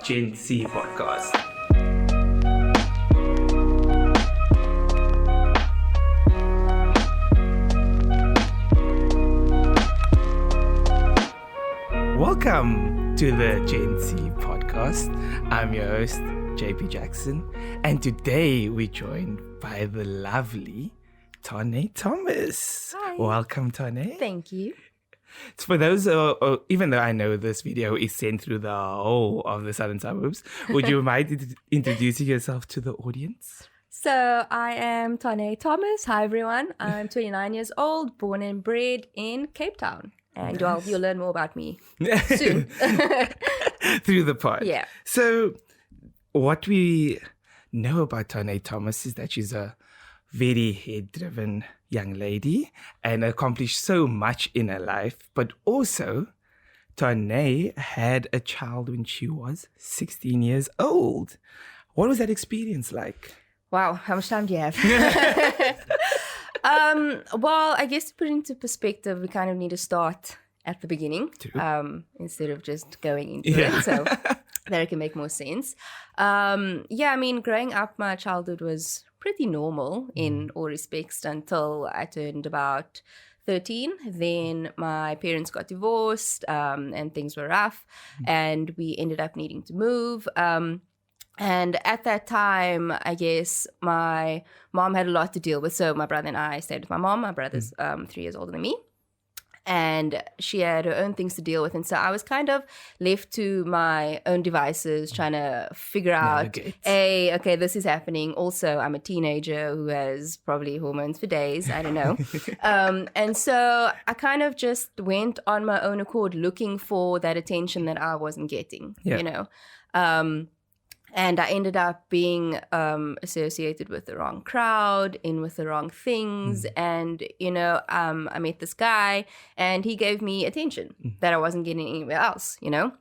Gen C podcast. Welcome to the Gen C podcast. I'm your host, JP Jackson, and today we're joined by the lovely Tahné Thomas. Hi. Welcome, Tahné. Thank you. So for those, even though I know this video is sent through the whole of the southern suburbs, would you mind introducing yourself to the audience? So I am Tahné Thomas. Hi, everyone. I'm 29 years old, born and bred in Cape Town. And well, you'll learn more about me soon. Through the pod. Yeah. So what we know about Tahné Thomas is that she's a very head-driven young lady and accomplished so much in her life. But also, Tahné had a child when she was 16 years old. What was that experience like? Wow, how much time do you have? Well, I guess to put it into perspective, we kind of need to start at the beginning instead of just going into it. So that it can make more sense. Yeah, I mean, growing up, my childhood was pretty normal in all respects until I turned about 13. Then my parents got divorced and things were rough and we ended up needing to move. And at that time, I guess my mom had a lot to deal with. So my brother and I stayed with my mom. My brother's 3 years older than me. And she had her own things to deal with. And so I was kind of left to my own devices, trying to figure out, okay, this is happening. Also, I'm a teenager who has probably hormones for days. I don't know. And so I kind of just went on my own accord looking for that attention that I wasn't getting, you know. And I ended up being associated with the wrong crowd, in with the wrong things. And, you know, I met this guy and he gave me attention that I wasn't getting anywhere else, you know.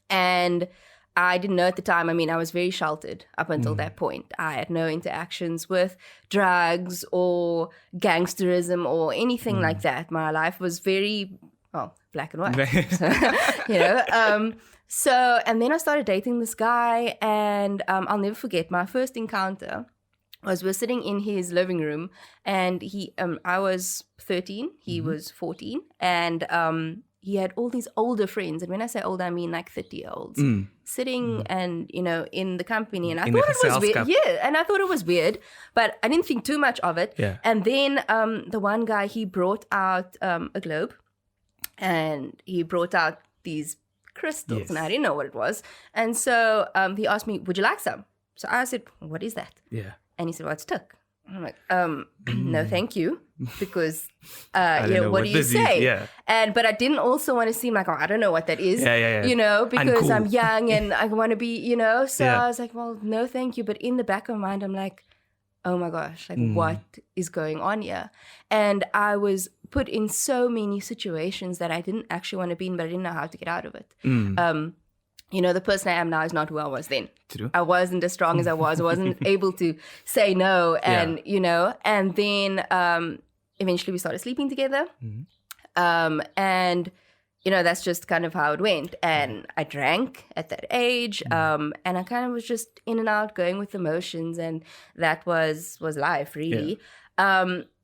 And I didn't know at the time. I mean, I was very sheltered up until that point. I had no interactions with drugs or gangsterism or anything like that. My life was very, black and white, so, you know. So, and then I started dating this guy and I'll never forget my first encounter was we're sitting in his living room and I was 13, he was 14 and he had all these older friends. And when I say older, I mean like 30-year-olds sitting and, you know, in the company. And I thought it was weird. Yeah, and I thought it was weird, but I didn't think too much of it. Yeah. And then the one guy, he brought out a globe and he brought out these crystals and I didn't know what it was. And so he asked me, would you like some? So I said, what is that? Yeah. And he said, well, it's took. I'm like, no, thank you. Because, you know, what do you say? Yeah. But I didn't also want to seem like, I don't know what that is, you know, because I'm young and I want to be, you know. So I was like, well, no, thank you. But in the back of my mind, I'm like, oh my gosh, like what is going on here? And I was put in so many situations that I didn't actually want to be in, but I didn't know how to get out of it. You know, the person I am now is not who I was then. True. I wasn't as strong as I was. I wasn't able to say no. And, you know, and then eventually we started sleeping together. And, you know, that's just kind of how it went. And I drank at that age. And I kind of was just in and out, going with emotions. And that was life, really.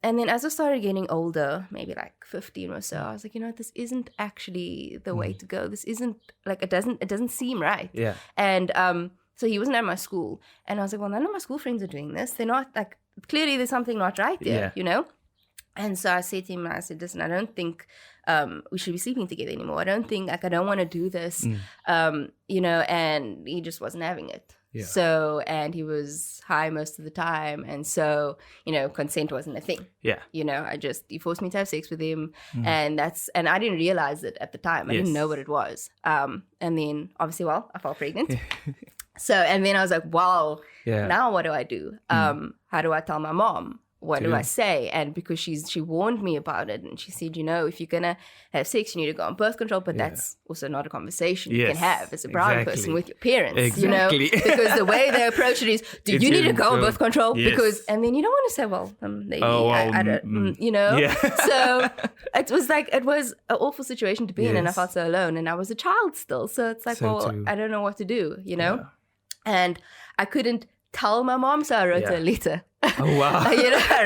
And then as I started getting older, maybe like 15 or so, I was like, you know, this isn't actually the way to go. This isn't like, it doesn't seem right. Yeah. And so he wasn't at my school. And I was like, well, none of my school friends are doing this. They're not like, clearly there's something not right there, you know? And so I said to him, I said, listen, I don't think we should be sleeping together anymore. I don't think, like, I don't want to do this, you know, and he just wasn't having it. Yeah. So, and he was high most of the time. And so, you know, consent wasn't a thing. Yeah. You know, he forced me to have sex with him. And I didn't realize it at the time. I didn't know what it was. And then obviously, I fell pregnant. So, and then I was like, wow, now what do I do? How do I tell my mom? what do I say? And because she warned me about it, and she said, if you're gonna have sex, you need to go on birth control, but that's also not a conversation you can have as a brown person with your parents, because the way they approach it is, you need to go on birth control? Because, and then you don't want to say, well, maybe I don't, So it was an awful situation to be in, and I felt so alone, and I was a child still, so it's like, I don't know what to do, and I couldn't tell my mom, so I wrote her a letter. Oh, wow. I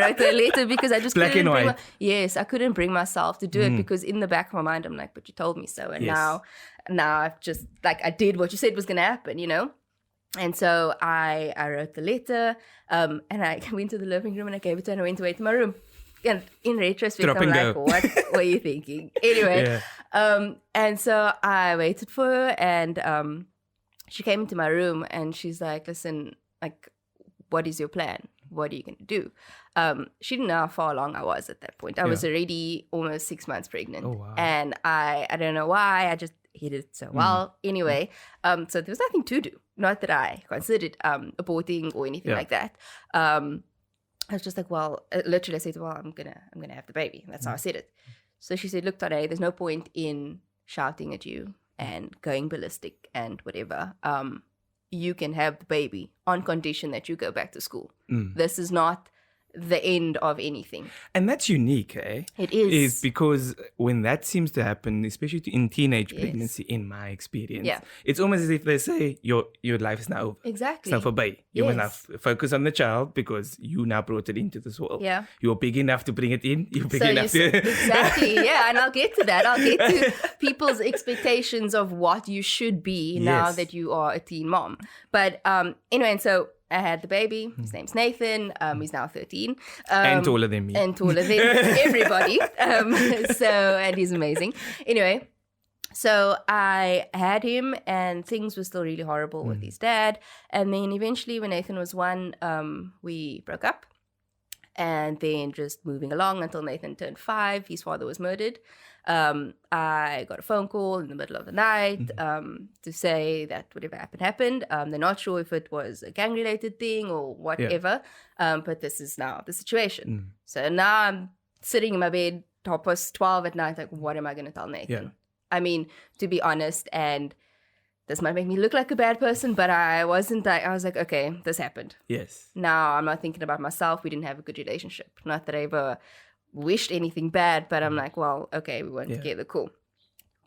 wrote her a letter because I just Black and white. I couldn't bring myself to do it, because in the back of my mind, I'm like, but you told me so. And now I've just, I did what you said was going to happen, And so I wrote the letter, and I went to the living room and I gave it to her and I went away to my room. And in retrospect, I'm like, what were you thinking? Anyway, and so I waited for her, and she came into my room and she's like, listen, what is your plan? What are you going to do? She didn't know how far along I was at that point. I was already almost 6 months pregnant. Oh, wow. And I don't know why, I just hit it so well. Anyway, so there was nothing to do. Not that I considered aborting or anything like that. I was just like, literally I said, I'm gonna have the baby. That's how I said it. So she said, look, Tahné, there's no point in shouting at you and going ballistic and whatever. You can have the baby on condition that you go back to school. This is not the end of anything. And that's unique, eh? It is. Is because when that seems to happen, especially in teenage pregnancy, in my experience, it's almost as if they say, your life is now over. Exactly. It's now for baby. You must now focus on the child because you now brought it into this world. Yeah. You're big enough to bring it in. You're big enough to... Exactly, yeah. And I'll get to that. I'll get to people's expectations of what you should be now that you are a teen mom. But anyway, and so I had the baby. His name's Nathan. He's now 13. And taller than me. And taller than everybody. And he's amazing. Anyway, so I had him and things were still really horrible with his dad. And then eventually when Nathan was 1, we broke up. And then just moving along until Nathan turned 5, his father was murdered. I got a phone call in the middle of the night to say that whatever happened. They're not sure if it was a gang-related thing or whatever, but this is now the situation. So now I'm sitting in my bed, 12 at night, like, what am I going to tell Nathan? I mean, to be honest, and this might make me look like a bad person, but I wasn't. I was like, okay, this happened. Yes. Now I'm not thinking about myself. We didn't have a good relationship. Not that I ever wished anything bad, but I'm like, well, okay, we weren't together, cool.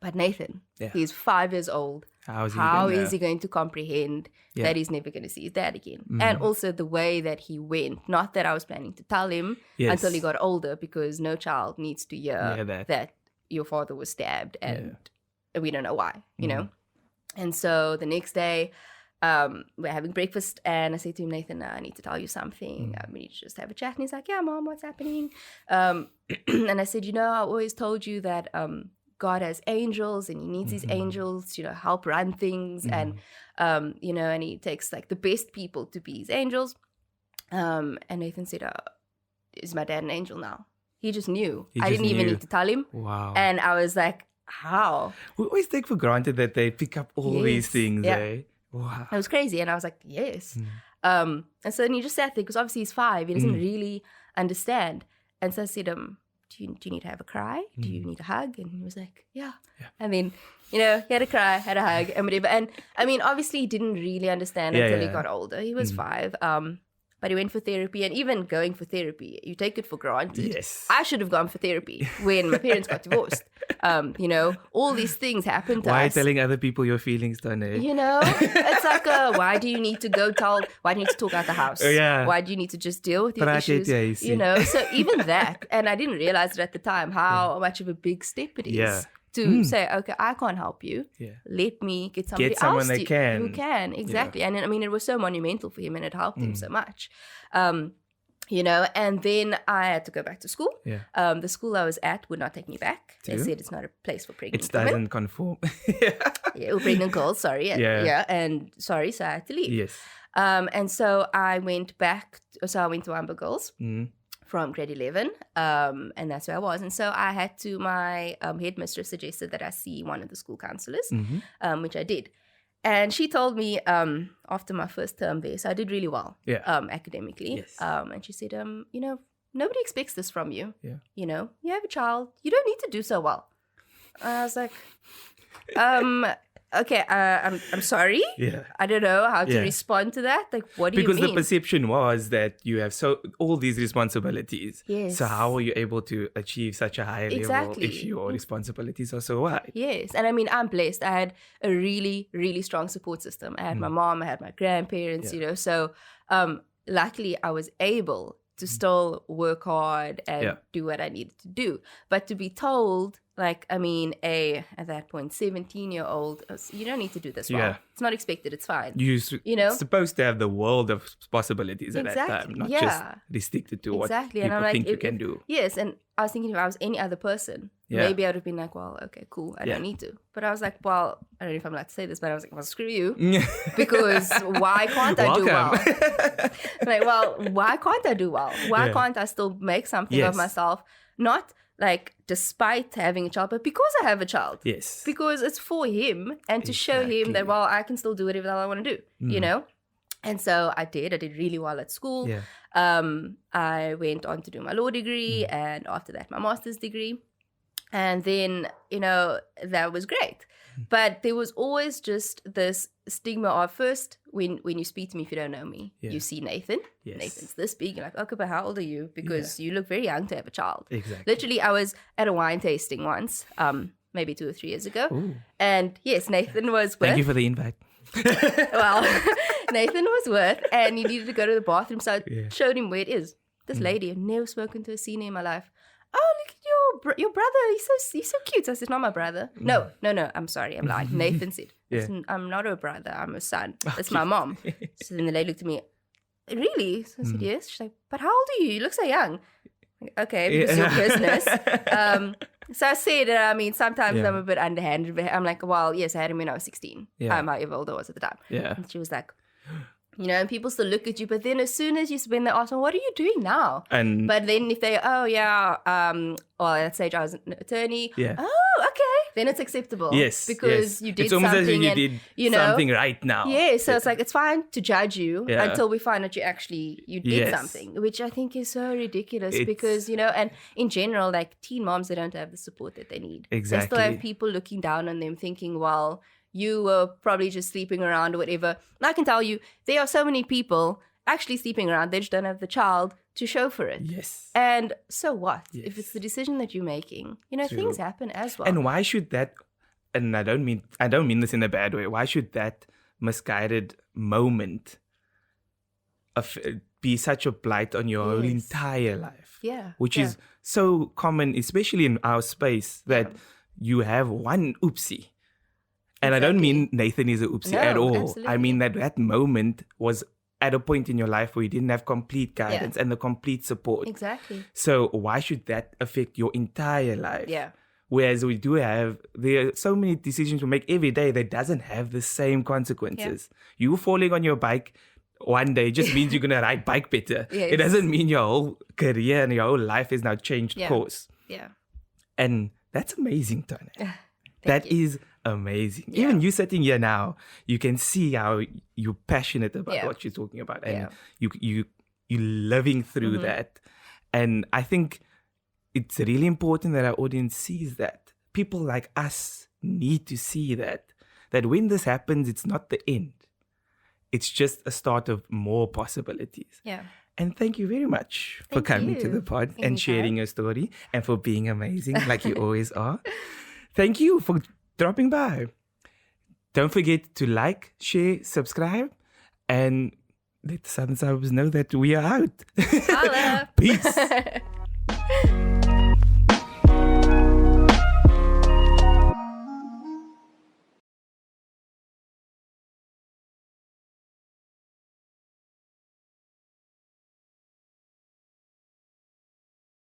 But Nathan, he's 5 years old. How is he going to comprehend that he's never going to see his dad again? And also the way that he went, not that I was planning to tell him until he got older, because no child needs to hear that your father was stabbed and we don't know why, you know? And so the next day, we're having breakfast and I say to him, Nathan, I need to tell you something. We need to just have a chat. And he's like, yeah, Mom, what's happening? And I said, I always told you that God has angels and he needs his angels to, help run things. And, and he takes like the best people to be his angels. And Nathan said, is my dad an angel now? He just knew. I didn't even need to tell him. Wow. And I was like, how? We always take for granted that they pick up all these things, eh? Wow. It was crazy. And I was like, yes. And so then he just sat there because obviously he's 5. He doesn't really understand. And so I said, do you need to have a cry? Do you need a hug? And he was like, yeah. And then, he had a cry, had a hug and whatever. And I mean, obviously he didn't really understand until he got older. He was 5. But he went for therapy, and even going for therapy, you take it for granted. Yes. I should have gone for therapy when my parents got divorced. All these things happen to us. Why are you telling other people your feelings, Tahné? It's like, why do you need to why do you need to talk out the house? Why do you need to just deal with your issues? So even that, and I didn't realize it at the time, how much of a big step it is. To say, okay, I can't help you. Let me get somebody else who can. Exactly. And I mean, it was so monumental for him and it helped him so much. And then I had to go back to school. The school I was at would not take me back. They said it's not a place for pregnant women. It doesn't conform. Or pregnant girls, sorry. And sorry, so I had to leave. Yes. And so I went back. I went to Amber Girls. From grade 11, and that's where I was. And so I had to, my headmistress suggested that I see one of the school counselors, which I did. And she told me after my first term there, so I did really well academically. Yes. And she said, nobody expects this from you. Yeah. You know, you have a child, you don't need to do so well. I was like, okay, I'm sorry. Yeah. I don't know how to respond to that. Like, what do you mean? Because the perception was that you have all these responsibilities. Yes. So how are you able to achieve such a high level if your responsibilities are so wide? Yes. And I mean, I'm blessed. I had a really, really strong support system. I had my mom, I had my grandparents, you know. So luckily I was able to still work hard and do what I needed to do. But to be told, like, I mean, at that point, 17-year-old, you don't need to do this well. It's not expected. It's fine. You know? Supposed to have the world of possibilities at that time, not just restricted to what people think you can do. Yes, and I was thinking if I was any other person, maybe I would have been like, well, okay, cool, I don't need to. But I was like, well, I don't know if I'm allowed to say this, but I was like, well, screw you. Because why can't I do well? Like, well, why can't I do well? Why can't I still make something of myself? Not like despite having a child, but because I have a child. Yes. Because it's for him and to show him that, well, I can still do whatever the hell I want to do, you know? And so I did really well at school. Yeah. I went on to do my law degree and after that my master's degree. And then, you know, that was great. But there was always just this stigma of first, when you speak to me, if you don't know me, you see Nathan. Yes. Nathan's this big. You're like, okay, but how old are you? Because you look very young to have a child. Exactly. Literally, I was at a wine tasting once, maybe 2 or 3 years ago. Ooh. And yes, Nathan was with. Thank you for the invite. Well, Nathan was with, and he needed to go to the bathroom, so I showed him where it is. This lady, I've never spoken to a senior in my life. Oh, look at your brother. He's so cute. So I said, not my brother. No. I'm sorry. I'm lying. Nathan said, I'm not her brother. I'm her son. It's my mom. So then the lady looked at me, really? So I said, yes. She's like, but how old are you? You look so young. Like, okay, it's your business. So I said, I mean, sometimes I'm a bit underhanded. But I'm like, well, yes, I had him when I was 16. However old I was at the time. Yeah. And she was like, you know, and people still look at you, but then as soon as when they ask, well, what are you doing now? But then if they, well, at that stage I was an attorney. Yeah. Oh, okay. Then it's acceptable. Yes. Because you did it's almost something. As if you did something right now. Yeah. So it's like, it's fine to judge you until we find that you did something, which I think is so ridiculous because, you know, and in general, like teen moms, they don't have the support that they need. Exactly. They still have people looking down on them thinking, well, you were probably just sleeping around or whatever. And I can tell you, there are so many people actually sleeping around. They just don't have the child to show for it. Yes. And so what? Yes. If it's the decision that you're making, you know, things happen as well. And why should that, and I don't mean this in a bad way, why should that misguided moment be such a blight on your whole entire life? Yeah. Which is so common, especially in our space, that you have one oopsie. And I don't mean Nathan is a oopsie at all. Absolutely. I mean that moment was at a point in your life where you didn't have complete guidance and the complete support. Exactly. So why should that affect your entire life? Yeah. Whereas there are so many decisions we make every day that doesn't have the same consequences. Yeah. You falling on your bike one day just means you're going to ride bike better. Yes. It doesn't mean your whole career and your whole life has now changed course. Yeah. And that's amazing, Tahné. That is amazing. Yeah. Even you sitting here now, you can see how you're passionate about what you're talking about, and you're living through that. And I think it's really important that our audience sees that. People like us need to see that when this happens, it's not the end. It's just a start of more possibilities. Yeah. And thank you very much for coming to the pod and sharing your story and for being amazing like you always are. Thank you for dropping by. Don't forget to like, share, subscribe, and let the Southern Suburbs know that we are out. Holla. Peace.